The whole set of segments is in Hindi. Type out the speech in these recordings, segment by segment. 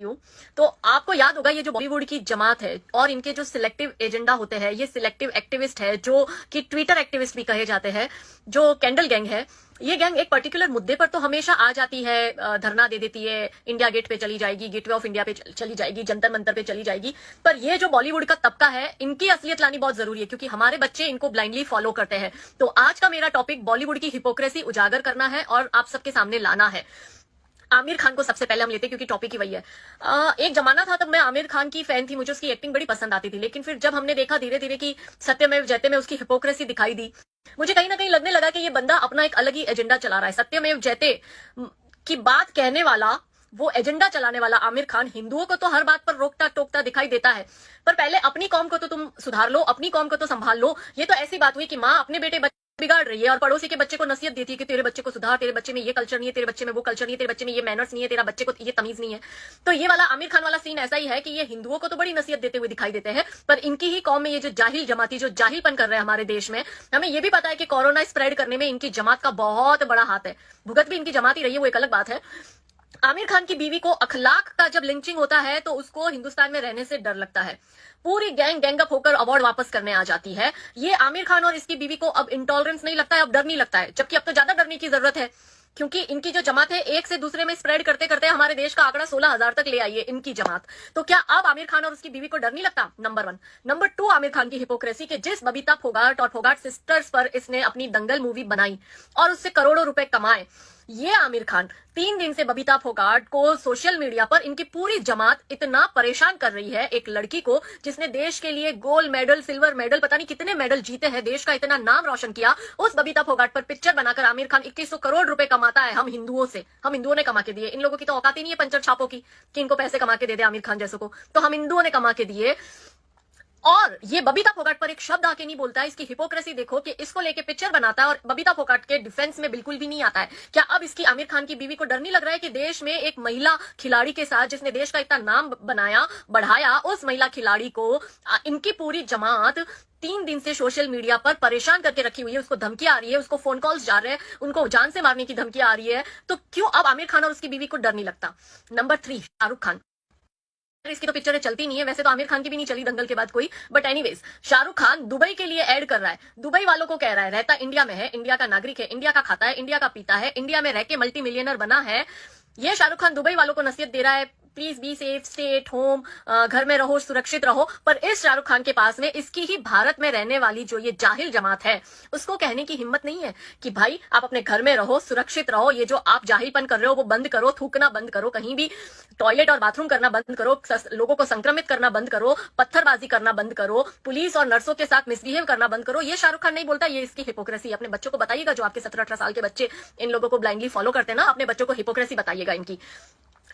हूँ। तो आपको याद होगा ये जो बॉलीवुड की जमात है और इनके जो सिलेक्टिव एजेंडा होते हैं, ये सिलेक्टिव एक्टिविस्ट है जो कि ट्विटर एक्टिविस्ट भी कहे जाते हैं, जो कैंडल गैंग है। ये गैंग एक पर्टिकुलर मुद्दे पर तो हमेशा आ जाती है, धरना दे देती है, इंडिया गेट पे चली जाएगी, गेटवे ऑफ इंडिया पे चली जाएगी, जंतर मंतर पे चली जाएगी। पर ये जो बॉलीवुड का तबका है, इनकी असलियत लानी बहुत जरूरी है क्योंकि हमारे बच्चे इनको ब्लाइंडली फॉलो करते हैं। तो आज का मेरा टॉपिक बॉलीवुड की हिपोक्रेसी उजागर करना है और आप सबके सामने लाना है। आमिर खान को सबसे पहले हम लेते हैं क्योंकि टॉपिक ही वही है। एक जमाना था तब मैं आमिर खान की फैन थी, मुझे उसकी एक्टिंग बड़ी पसंद आती थी। लेकिन फिर जब हमने देखा धीरे धीरे कि सत्यमेव जयते में उसकी हिपोक्रेसी दिखाई दी, मुझे कहीं ना कहीं लगने लगा कि ये बंदा अपना एक अलग ही एजेंडा चला रहा है। सत्यमेव जयते की बात कहने वाला, वो एजेंडा चलाने वाला आमिर खान हिंदुओं को तो हर बात पर रोकता टोकता दिखाई देता है, पर पहले अपनी कौम को तो तुम सुधार लो, अपनी कौम को तो संभाल लो। ये तो ऐसी बात हुई कि माँ अपने बेटे बिगाड़ रही है और पड़ोसी के बच्चे को नसीहत देती है कि तेरे बच्चे को सुधार, तेरे बच्चे में ये कल्चर नहीं है, तेरे बच्चे में वो कल्चर नहीं है, तेरे बच्चे में ये मैनर्स नहीं है, तेरा बच्चे को ये तमीज नहीं है। तो ये वाला आमिर खान वाला सीन ऐसा ही है कि ये हिंदुओं को तो बड़ी नसीहत देते हुए दिखाई देते हैं, पर इनकी ही कौम में ये जो जाहिल जमाती जो जाहिलपन कर रहे हैं हमारे देश में, हमें ये भी पता है कि कोरोना स्प्रेड करने में इनकी जमात का बहुत बड़ा हाथ है। भुगत भी इनकी जमात ही रही है, वो एक अलग बात है। आमिर खान की बीवी को अखलाक का जब लिंचिंग होता है तो उसको हिंदुस्तान में रहने से डर लगता है। पूरी गैंग गैंगअप होकर अवार्ड वापस करने आ जाती है। ये आमिर खान और इसकी बीवी को अब इंटॉलरेंस नहीं लगता है, अब डर नहीं लगता है, जबकि अब तो ज्यादा डरने की जरूरत है क्योंकि इनकी जो जमात है एक से दूसरे में स्प्रेड करते करते हमारे देश का आंकड़ा 16,000 तक ले आई है इनकी जमात। तो क्या अब आमिर खान और उसकी बीवी को डर नहीं लगता? नंबर 1। नंबर 2, आमिर खान की हिपोक्रेसी के जिस बबीता फोगाट और फोगाट सिस्टर्स पर इसने अपनी दंगल मूवी बनाई और उससे करोड़ों रुपए कमाए, ये आमिर खान 3 दिन से बबीता फोगाट को सोशल मीडिया पर इनकी पूरी जमात इतना परेशान कर रही है। एक लड़की को जिसने देश के लिए गोल्ड मेडल, सिल्वर मेडल, पता नहीं कितने मेडल जीते हैं, देश का इतना नाम रोशन किया, उस बबीता फोगाट पर पिक्चर बनाकर आमिर खान 2100 करोड़ रुपए कमाता है। हम हिंदुओं ने कमा के दिए। इन लोगों की तो औकात ही नहीं है पंचर छापों की कि इनको पैसे कमा के दे दे आमिर खान जैसों को, तो हम हिंदुओं ने कमा के दिए। और ये बबीता फोगाट पर एक शब्द आके नहीं बोलता है। इसकी हिपोक्रेसी देखो कि इसको लेके पिक्चर बनाता है और बबीता फोगाट के डिफेंस में बिल्कुल भी नहीं आता है। क्या अब इसकी आमिर खान की बीवी को डर नहीं लग रहा है कि देश में एक महिला खिलाड़ी के साथ, जिसने देश का इतना नाम बनाया बढ़ाया, उस महिला खिलाड़ी को इनकी पूरी जमात 3 दिन से सोशल मीडिया पर परेशान करके रखी हुई है, उसको धमकी आ रही है, उसको फोन कॉल्स जा रहे हैं, उनको जान से मारने की धमकी आ रही है। तो क्यों अब आमिर खान और उसकी बीवी को डर नहीं लगता? नंबर 3, शाहरुख खान। इसकी तो पिक्चरें चलती नहीं है, वैसे तो आमिर खान की भी नहीं चली दंगल के बाद कोई, but anyways Shahrukh Khan Dubai के लिए ऐड कर रहा है। दुबई वालों को कह रहा है रहता इंडिया में है, इंडिया का नागरिक है, इंडिया का खाता है, इंडिया का पीता है, इंडिया में रह के मल्टी मिलियनर बना है। ये शाहरुख खान दुबई वालों को नसीहत दे रहा है, please be safe, stay at home, घर में रहो, सुरक्षित रहो। पर इस शाहरुख खान के पास में इसकी ही भारत में रहने वाली जो ये जाहिल जमात है, उसको कहने की हिम्मत नहीं है कि भाई आप अपने घर में रहो, सुरक्षित रहो, ये जो आप जाहिलपन कर रहे हो वो बंद करो, थूकना बंद करो, कहीं भी टॉयलेट और बाथरूम करना बंद करो, लोगों को संक्रमित करना बंद करो, पत्थरबाजी करना बंद करो, पुलिस और नर्सों के साथ मिसबिहेव करना बंद करो। ये शाहरुख खान नहीं बोलता, ये इसकी हिपोक्रेसी। अपने बच्चों को बताइएगा, जो आपके 17-18 साल के बच्चे इन लोगों को ब्लाइंडली फॉलो करते हैं ना, अपने बच्चों को हिपोक्रेसी बताइएगा इनकी।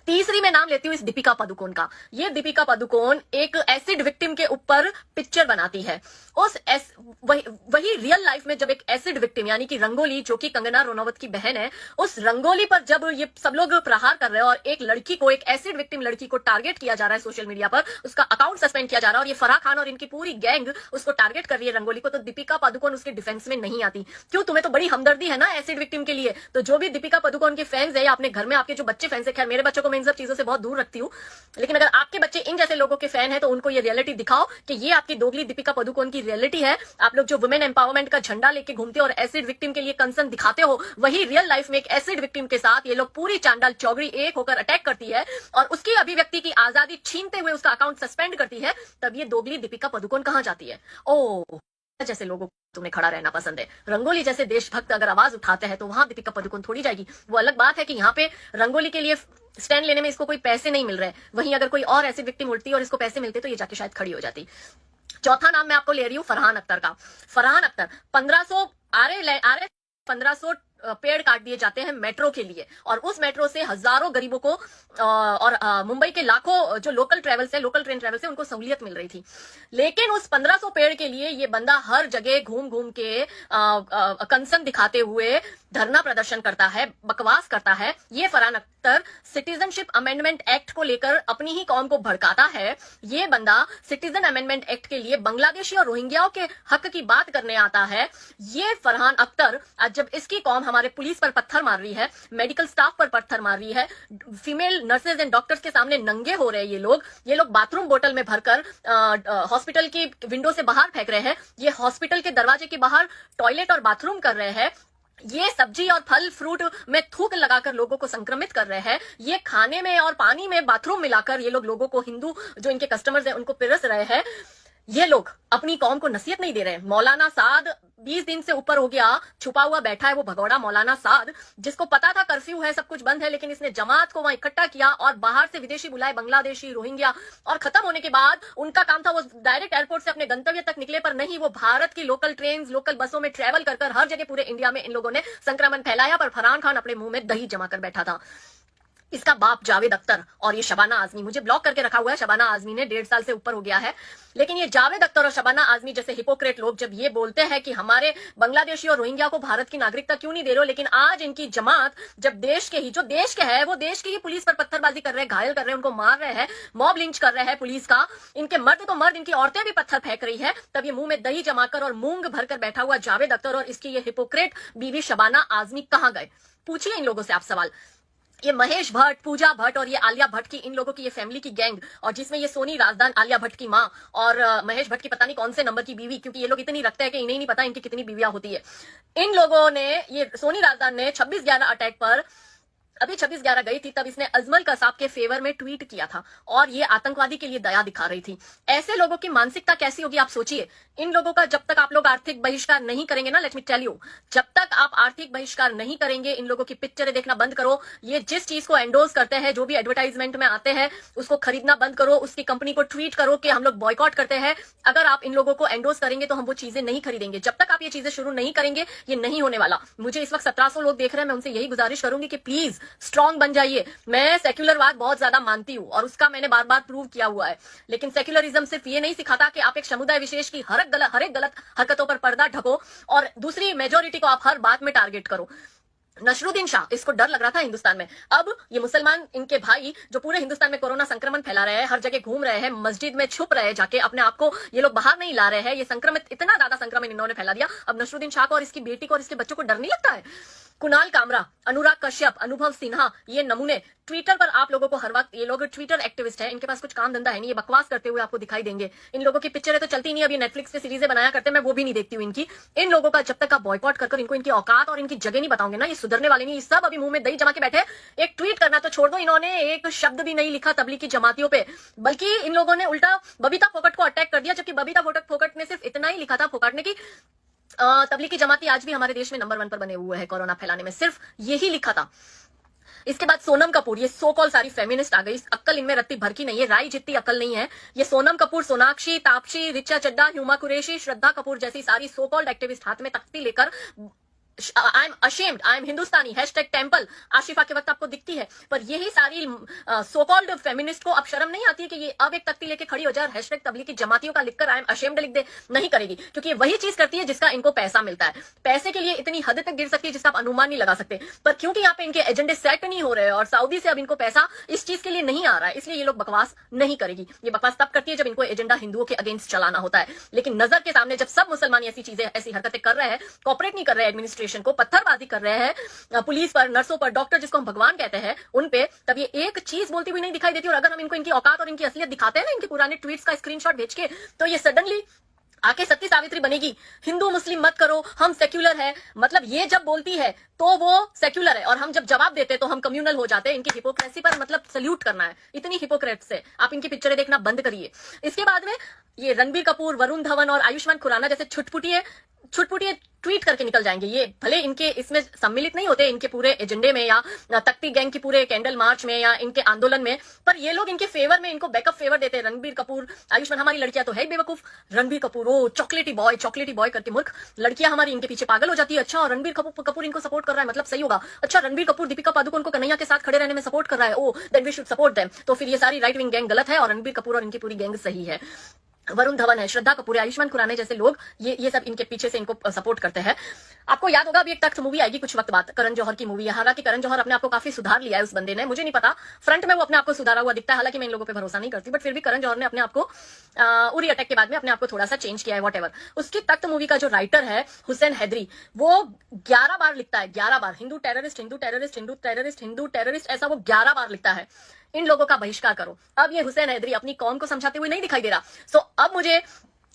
तीसरी मैं नाम लेती हूँ इस दीपिका पादुकोण का। ये दीपिका पादुकोण एक एसिड विक्टिम के ऊपर पिक्चर बनाती है। वही रियल लाइफ में जब एक एसिड विक्टिम यानी कि रंगोली, जो कि कंगना रनौत की बहन है, उस रंगोली पर जब ये सब लोग प्रहार कर रहे हैं और एक लड़की को, एक एसिड विक्टिम लड़की को टारगेट किया जा रहा है सोशल मीडिया पर, उसका अकाउंट सस्पेंड किया जा रहा है और ये फराह खान और इनकी पूरी गैंग उसको टारगेट कर रही है रंगोली को, तो दीपिका पादुकोण उसके डिफेंस में नहीं आती। क्यों? तुम्हें तो बड़ी हमदर्दी है ना एसिड विक्टिम के लिए। तो जो भी दीपिका पादुकोण के फैंस है या अपने घर में आपके जो बच्चे फैंस है, खैर मेरे बच्चों को मैं इन सब चीजों से बहुत दूर रखती हूँ, लेकिन अगर आपके बच्चे इन जैसे लोगों के फैन है तो उनको ये रियलिटी दिखाओ कि ये आपकी दोगली दीपिका पादुकोण की रियलिटी है। आप लोग जो वुमेन एम्पावरमेंट का झंडा लेके घूमते हो और एसिड विक्टिम के लिए कंसर्न दिखाते हो, वही रियल लाइफ में एक एसिड विक्टिम के साथ ये लोग पूरी चांडाल चौगड़ी एक होकर अटैक करती है और उसकी अभिव्यक्ति की आजादी छीनते हुए उसका अकाउंट सस्पेंड करती है। तब ये दोगली दीपिका पादुकोण कहां जाती है? ओ, जैसे लोगों को तुम्हें खड़ा रहना पसंद है, रंगोली जैसे देशभक्त अगर आवाज उठाते हैं तो वहां दीपिका पादुकोण थोड़ी जाएगी। वो अलग बात है कि यहाँ पे रंगोली के लिए स्टैंड लेने में इसको कोई पैसे नहीं मिल रहे, वहीं अगर कोई और ऐसी विक्टिम उठती और इसको पैसे मिलते तो ये जाके शायद खड़ी हो जाती। चौथा नाम मैं आपको ले रही हूँ फरहान अख्तर का। फरहान अख्तर 1500 1500 पेड़ काट दिए जाते हैं मेट्रो के लिए और उस मेट्रो से हजारों गरीबों को और मुंबई के लाखों जो लोकल ट्रेन ट्रेवल्स है उनको सहूलियत मिल रही थी। लेकिन उस 1500 पेड़ के लिए ये बंदा हर जगह घूम घूम के कंसर्न दिखाते हुए धरना प्रदर्शन करता है, बकवास करता है। ये Farhan Akhtar citizenship amendment act को लेकर अपनी ही कौम को भड़काता है। ये बंदा सिटीजन अमेंडमेंट एक्ट के लिए बांग्लादेशी और रोहिंग्याओं के हक की बात करने आता है। ये फरहान अख्तर, जब इसकी कौम हमारे पुलिस पर पत्थर मार रही है, मेडिकल स्टाफ पर पत्थर मार रही है, फीमेल नर्सेज एंड डॉक्टर्स के सामने नंगे हो रहे हैं ये लोग बाथरूम बोतल में भरकर हॉस्पिटल की विंडो से बाहर फेंक रहे हैं, ये हॉस्पिटल के दरवाजे के बाहर टॉयलेट और बाथरूम कर रहे हैं, ये सब्जी और फल फ्रूट में थूक लगाकर लोगों को संक्रमित कर रहे हैं, ये खाने में और पानी में बाथरूम मिलाकर ये लोग लोगों को, हिंदू जो इनके कस्टमर्स हैं उनको पिरस रहे हैं। ये लोग अपनी कौम को नसीहत नहीं दे रहे हैं। मौलाना साद 20 दिन से ऊपर हो गया छुपा हुआ बैठा है, वो भगौड़ा मौलाना साद, जिसको पता था कर्फ्यू है, सब कुछ बंद है, लेकिन इसने जमात को वहां इकट्ठा किया और बाहर से विदेशी बुलाए, बांग्लादेशी, रोहिंग्या, और खत्म होने के बाद उनका काम था वो डायरेक्ट एयरपोर्ट से अपने गंतव्य तक निकले, पर नहीं, वो भारत की लोकल ट्रेन, लोकल बसों में ट्रेवल कर हर जगह पूरे इंडिया में इन लोगों ने संक्रमण फैलाया, पर फरहान खान अपने मुंह में दही जमा कर बैठा था। इसका बाप जावेद अख्तर और ये शबाना आजमी, मुझे ब्लॉक करके रखा हुआ है शबाना आजमी ने, 1.5 साल से ऊपर हो गया है, लेकिन ये जावेद अख्तर और शबाना आजमी जैसे हिपोक्रेट लोग जब ये बोलते हैं कि हमारे बांग्लादेशी और रोहिंग्या को भारत की नागरिकता क्यों नहीं दे रहे हो, लेकिन आज इनकी जमात जब देश के ही, जो देश के है वो देश की ही पुलिस पर पत्थरबाजी कर रहे हैं, घायल कर रहे हैं, उनको मार रहे हैं, मॉब लिंच कर रहे हैं पुलिस का, इनके मर्द तो मर्द, इनकी औरतें भी पत्थर फेंक रही है, तब ये मुंह में दही जमाकर और मूंग भरकर बैठा हुआ जावेद अख्तर और इसकी ये हिपोक्रेट बीवी शबाना आजमी कहां गए? पूछिए इन लोगों से आप सवाल। ये महेश भट्ट, पूजा भट्ट और ये आलिया भट्ट की, इन लोगों की ये फैमिली की गैंग, और जिसमें ये सोनी राजदान, आलिया भट्ट की माँ, और महेश भट्ट की पता नहीं कौन से नंबर की बीवी, क्योंकि ये लोग इतनी रखते हैं कि इन्हें नहीं पता इनकी कितनी बीवियां होती है। इन लोगों ने, ये सोनी राजदान ने 26/11 अटैक पर, अभी 26/11 गई थी तब इसने अजमल कसाब के फेवर में ट्वीट किया था और ये आतंकवादी के लिए दया दिखा रही थी। ऐसे लोगों की मानसिकता कैसी होगी आप सोचिए। इन लोगों का जब तक आप लोग आर्थिक बहिष्कार नहीं करेंगे ना, लेट मी टेल यू, जब तक आप आर्थिक बहिष्कार नहीं करेंगे, इन लोगों की पिक्चरें देखना बंद करो, ये जिस चीज को एंडोर्स करते हैं, जो भी एडवर्टाइजमेंट में आते हैं, उसको खरीदना बंद करो, उसकी कंपनी को ट्वीट करो कि हम लोग बॉयकॉट करते हैं। अगर आप इन लोगों को एंडोर्स करेंगे तो हम वो चीजें नहीं खरीदेंगे। जब तक आप ये चीजें शुरू नहीं करेंगे ये नहीं होने वाला। मुझे इस वक्त 1700 लोग देख रहे हैं, मैं उनसे यही गुजारिश करूंगी कि प्लीज स्ट्रांग बन जाइए। मैं सेक्युलरवाद बहुत ज्यादा मानती हूँ और उसका मैंने बार बार प्रूव किया हुआ है, लेकिन सेक्युलरिज्म सिर्फ ये नहीं सिखाता कि आप एक समुदाय विशेष की हर एक गलत हरकतों पर पर्दा ढको और दूसरी मेजोरिटी को आप हर बात में टारगेट करो। नसरुद्दीन शाह, इसको डर लग रहा था हिंदुस्तान में, अब ये मुसलमान, इनके भाई जो पूरे हिंदुस्तान में कोरोना संक्रमण फैला रहे हैं, हर जगह घूम रहे हैं, मस्जिद में छुप रहे हैं जाके, अपने आप को ये लोग बाहर नहीं ला रहे हैं, ये संक्रमित, इतना ज्यादा संक्रमण इन्होंने फैला दिया। अब नसरुद्दीन शाह को और इसकी बेटी को और इसके बच्चों को डर नहीं लगता है? कुणाल कामरा, अनुराग कश्यप, अनुभव सिन्हा, ये नमूने ट्विटर पर आप लोगों को हर वक्त, ये लोग ट्विटर एक्टिविस्ट हैं, इनके पास कुछ काम धंधा है नहीं, ये बकवास करते हुए आपको दिखाई देंगे। इन लोगों की पिक्चरें तो चलती नहीं, अभी नेटफ्लिक्स पे सीरीजें बनाया करते हैं, मैं वो भी नहीं देखती हूँ इनकी। इन लोगों का जब तक आप बॉयकॉट कर इनको इनकी औकात और इनकी जगह नहीं बताओगे ना, ये सुधरने वाले नहीं। ये सब अभी मुंह में दही जमा के बैठे। एक ट्वीट करना तो छोड़ दो, इन्होंने एक शब्द भी नहीं लिखा तबलीगी जमातियों पे, बल्कि इन लोगों ने उल्टा बबीता फोकट को अटैक कर दिया, जबकि बबीता फोकट ने सिर्फ इतना ही लिखा था फोकट ने कि तबलीगी जमाती आज भी हमारे देश में नंबर 1 पर बने हुए हैं कोरोना फैलाने में, सिर्फ यही लिखा था। इसके बाद सोनम कपूर, ये सो कॉल सारी फेमिनिस्ट आ गई, अक्ल इनमें रत्ती भर की नहीं है, राई जितनी अक्ल नहीं है। ये सोनम कपूर, सोनाक्षी, तापसी, रिचा चड्डा, हुमा कुरैशी, श्रद्धा कपूर जैसी सारी सो कॉल्ड एक्टिविस्ट हाथ में तख्ती लेकर I am ashamed, I am Hindustani, #temple Asifa के वक्त आपको दिखती है, पर यही सारी सो कॉल्ड फेमिनिस्ट को अब शर्म नहीं आती है कि ये अब एक तख्ती लेके खड़ी हो जाए और #तबलीगी जमातियों का लिखकर आई एम अशेम्ड लिख दे? नहीं करेगी, क्योंकि ये वही चीज करती है जिसका इनको पैसा मिलता है। पैसे के लिए इतनी हद तक गिर सकती है जिसका आप अनुमान नहीं लगा सकते, पर क्योंकि यहाँ पे इनके एजेंडे सेट नहीं हो रहे और सऊदी से अब इनको पैसा इस चीज के लिए नहीं आ रहा है, इसलिए ये लोग बकवास नहीं करेगी। ये बकवास तब करती है जब इनको एजेंडा हिंदुओं के अगेंस्ट चलाना होता है, लेकिन नजर के सामने जब सब मुसलमान ऐसी चीजें, ऐसी हरकतें कर रहे हैं, कॉपरेट नहीं कर रहे हैं एडमिनिस्ट्रेशन को, पत्थरबाजी कर रहे हैं पुलिस पर, नर्सों पर, डॉक्टर जिसको हम भगवान कहते हैं उन पे, तब ये एक चीज बोलती हुई नहीं दिखाई देती। और अगर हम इनको इनकी औकात और इनकी असलियत दिखाते हैं ना, इनके पुराने ट्वीट्स का स्क्रीनशॉट भेज के, तो ये सडनली आके सती सावित्री बनेगी, हिंदू मुस्लिम मत करो, हम सेक्युलर है। मतलब ये जब बोलती है तो वो सेक्युलर है और हम जब जवाब देते तो हम कम्युनल हो जाते हैं। इनकी हिपोक्रेसी पर मतलब सल्यूट करना है, इतनी हिपोक्रेट से आप इनकी पिक्चरें देखना बंद करिए। इसके बाद में ये रणबीर कपूर, वरुण धवन और आयुष्मान खुराना जैसे छुटपुटिए ट्वीट करके निकल जाएंगे। ये भले इनके इसमें सम्मिलित नहीं होते, इनके पूरे एजेंडे में या तख्ती गैंग की पूरे कैंडल मार्च में या इनके आंदोलन में, पर ये लोग इनके फेवर में, इनको बैकअप फेवर देते हैं। रणबीर कपूर, आयुष्मान, हमारी लड़कियां तो है बेवकूफ, रणबीर कपूर ओ चॉकलेटी बॉय करके मूर्ख, लड़कियां हमारी इनके पीछे पागल हो जाती है। अच्छा, रणबीर कपूर इनको सपोर्ट कर रहा है, मतलब सही होगा। अच्छा, रणबीर कपूर दीपिका पादुकोण को कन्हैया के साथ खड़े रहने में सपोर्ट कर रहा है, oh then we should support them. तो फिर ये सारी राइट विंग गैंग गलत है और रणबीर कपूर और इनकी पूरी गैंग सही है। वरुण धवन है, श्रद्धा कपूर है, आयुष्मान खुराना जैसे लोग, ये सब इनके पीछे से इनको सपोर्ट करते हैं। आपको याद होगा अभी एक तख्त मूवी आएगी कुछ वक्त बाद, करण जौहर की मूवी है। हालांकि करण जौहर अपने आप को काफी सुधार लिया है उस बंदे ने, मुझे नहीं पता फ्रंट में वो अपने आप को सुधारा हुआ दिखता है, हालांकि मैं इन लोगों पे भरोसा नहीं करती, बट फिर भी करण जौहर ने अपने आप को उरी अटैक के बाद में अपने आप को थोड़ा सा चेंज किया है, वॉट एवर। उसकी तख्त मूवी का जो राइटर है हुसैन हैदरी, वो 11 बार लिखता है, 11 बार, Hindu terrorist, Hindu terrorist, Hindu terrorist, Hindu terrorist, ऐसा वो 11 बार लिखता है। इन लोगों का बहिष्कार करो। अब ये हुसैन हैदरी अपनी कौम को समझाते हुए नहीं दिखाई दे रहा। सो अब मुझे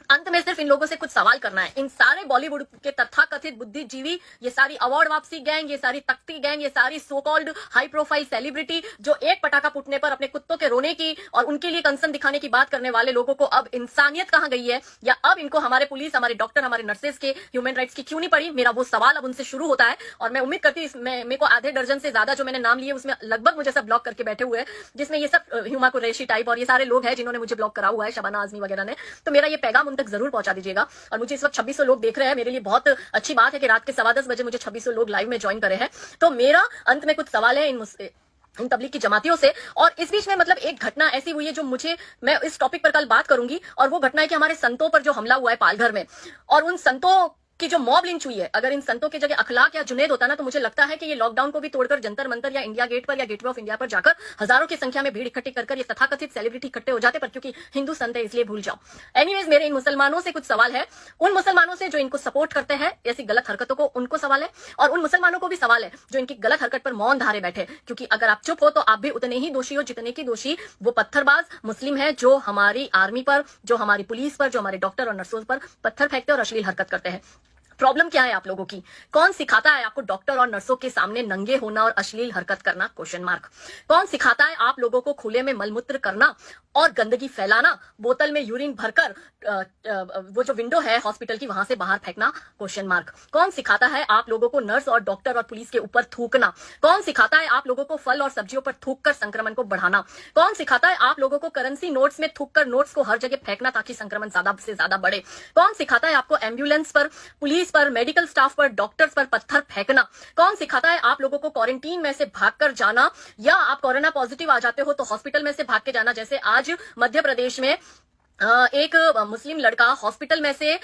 अंत में सिर्फ इन लोगों से कुछ सवाल करना है। इन सारे बॉलीवुड के तथाकथित बुद्धिजीवी, ये सारी अवार्ड वापसी गैंग, ये सारी तख्ती गैंग, ये सारी so called high profile celebrity जो एक पटाखा फूटने पर अपने कुत्तों के रोने की और उनके लिए कंसर्न दिखाने की बात करने वाले लोगों को अब इंसानियत कहां गई है, या अब इनको हमारे पुलिस, हमारे डॉक्टर, हमारे नर्सेज के ह्यूमन राइट्स की क्यों नहीं पड़ी? मेरा वो सवाल अब उनसे शुरू होता है। और मैं उम्मीद करती हूँ मेरे को आधे दर्जन से ज्यादा जो मैंने नाम लिए उसमें लगभग मुझे सब ब्लॉक करके बैठे हुए हैं, जिसमें ये सब ह्यूमा कुरैशी टाइप और ये सारे लोग हैं जिन्होंने मुझे ब्लॉक करा हुआ है, शबाना आजमी वगैरह ने। तो मेरा ये पैगाम उन तक जरूर पहुंचा दीजिएगा। और मुझे इस वक्त 2600 लोग देख रहे हैं, मेरे लिए बहुत अच्छी बात है कि रात के 10:15 बजे मुझे 2600 लोग लाइव में ज्वाइन करे हैं। तो मेरा अंत में कुछ सवाल है इन तबलीग की जमातियों से। और इस बीच में मतलब एक घटना ऐसी हुई है जो मैं इस टॉपिक पर कल बात करूंगी, और वो घटना है कि हमारे संतों पर जो हमला हुआ है पालघर में, और उन संतों की जो मॉब लिंच हुई है। अगर इन संतों की जगह अखलाक या जुनैद होता ना, तो मुझे लगता है कि ये लॉकडाउन को भी तोड़कर जंतर मंतर या इंडिया गेट पर या गेटवे ऑफ इंडिया पर जाकर हजारों की संख्या में भीड़ इकट्ठी कर ये तथाकथित सेलिब्रिटी इकट्ठे हो जाते, पर क्योंकि हिंदू संत है इसलिए भूल जाओ। एनीवेज, मेरे इन मुसलमानों से कुछ सवाल है, उन मुसलमानों से जो इनको सपोर्ट करते हैं ऐसी गलत हरकतों को, उनको सवाल है, और उन मुसलमानों को भी सवाल है जो इनकी गलत हरकत पर मौन धारे बैठे। क्योंकि अगर आप चुप हो तो आप भी उतने ही दोषी हो जितने की दोषी वो पत्थरबाज मुस्लिम है जो हमारी आर्मी पर, जो हमारी पुलिस पर, जो हमारे डॉक्टर और नर्सों पर पत्थर फेंकते और अश्लील हरकत करते हैं। प्रॉब्लम क्या है आप लोगों की? कौन सिखाता है आपको डॉक्टर और नर्सों के सामने नंगे होना और अश्लील हरकत करना? Question mark. कौन सिखाता है आप लोगों को खुले में मलमूत्र करना और गंदगी फैलाना, बोतल में यूरिन भरकर वो जो विंडो है हॉस्पिटल की वहां से बाहर फेंकना? Question mark. कौन सिखाता है आप लोगों को नर्स और डॉक्टर और पुलिस के ऊपर थूकना? कौन सिखाता है आप लोगों को फल और सब्जियों पर थूककर संक्रमण को बढ़ाना? कौन सिखाता है आप लोगों को करेंसी नोट्स में थूककर नोट्स को हर जगह फेंकना ताकि संक्रमण ज्यादा से ज्यादा बढ़े? कौन सिखाता है आपको एम्बुलेंस पर, पुलिस पर, मेडिकल स्टाफ पर, डॉक्टर्स पर पत्थर फेंकना? कौन सिखाता है आप लोगों को क्वारंटीन में से भागकर जाना, या आप कोरोना पॉजिटिव आ जाते हो तो हॉस्पिटल में से भाग के जाना? जैसे आज मध्य प्रदेश में एक मुस्लिम लड़का हॉस्पिटल में से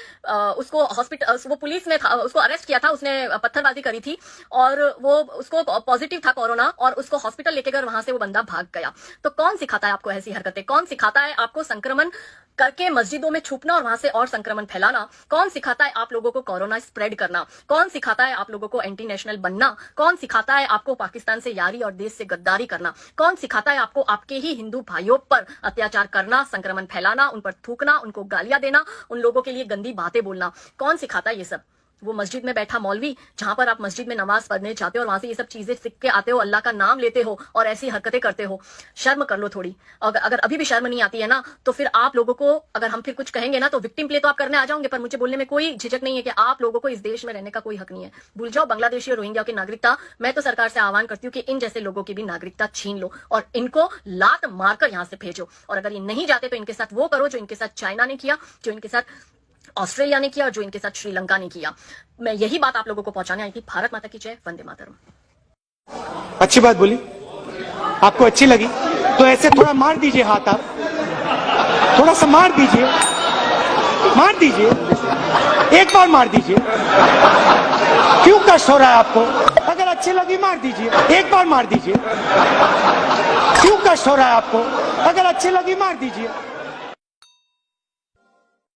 वो पुलिस ने उसको अरेस्ट किया था, उसने पत्थरबाजी करी थी और वो उसको पॉजिटिव था कोरोना, और उसको हॉस्पिटल लेके गए, वहां से वो बंदा भाग गया। तो कौन सिखाता है आपको ऐसी हरकतें? कौन सिखाता है आपको संक्रमण करके मस्जिदों में छुपना और वहां से और संक्रमण फैलाना? कौन सिखाता है आप लोगों को कोरोना स्प्रेड करना? कौन सिखाता है आप लोगों को एंटी नेशनल बनना? कौन सिखाता है आपको पाकिस्तान से यारी और देश से गद्दारी करना? कौन सिखाता है आपको आपके ही हिंदू भाइयों पर अत्याचार करना, संक्रमण फैलाना, उन पर थूकना, उनको गालियां देना, उन लोगों के लिए गंदी बातें बोलना? कौन सिखाता है ये सब? वो मस्जिद में बैठा मौलवी, जहां पर आप मस्जिद में नमाज पढ़ने जाते हो और वहां से ये सब चीजें सीख के आते हो, अल्लाह का नाम लेते हो और ऐसी हरकतें करते हो। शर्म कर लो थोड़ी। अगर अभी भी शर्म नहीं आती है ना, तो फिर आप लोगों को, अगर हम फिर कुछ कहेंगे ना तो विक्टिम प्ले तो आप करने आ जाओगे, पर मुझे बोलने में कोई झिझक नहीं है कि आप लोगों को इस देश में रहने का कोई हक नहीं है। भूल जाओ बांग्लादेशी और रोहिंग्या की नागरिकता। मैं तो सरकार से आह्वान करती हूँ कि इन जैसे लोगों की भी नागरिकता छीन लो और इनको लात मारकर यहां से भेजो। और अगर ये नहीं जाते तो इनके साथ वो करो जो इनके साथ चाइना ने किया, जो इनके साथ ऑस्ट्रेलिया ने किया और जो इनके साथ श्रीलंका ने किया। मैं यही बात आप लोगों को पहुंचाने आई थी। भारत माता की जय, वंदे मातरम। अच्छी बात बोली, आपको अच्छी लगी तो ऐसे थोड़ा मार दीजिए हाथ, आप थोड़ा सा मार दीजिए, एक बार मार दीजिए। क्यों कष्ट हो रहा है आपको? अगर अच्छी लगी मार दीजिए, एक बार मार दीजिए। क्यों कष्ट हो रहा है आपको? अगर अच्छी लगी मार दीजिए।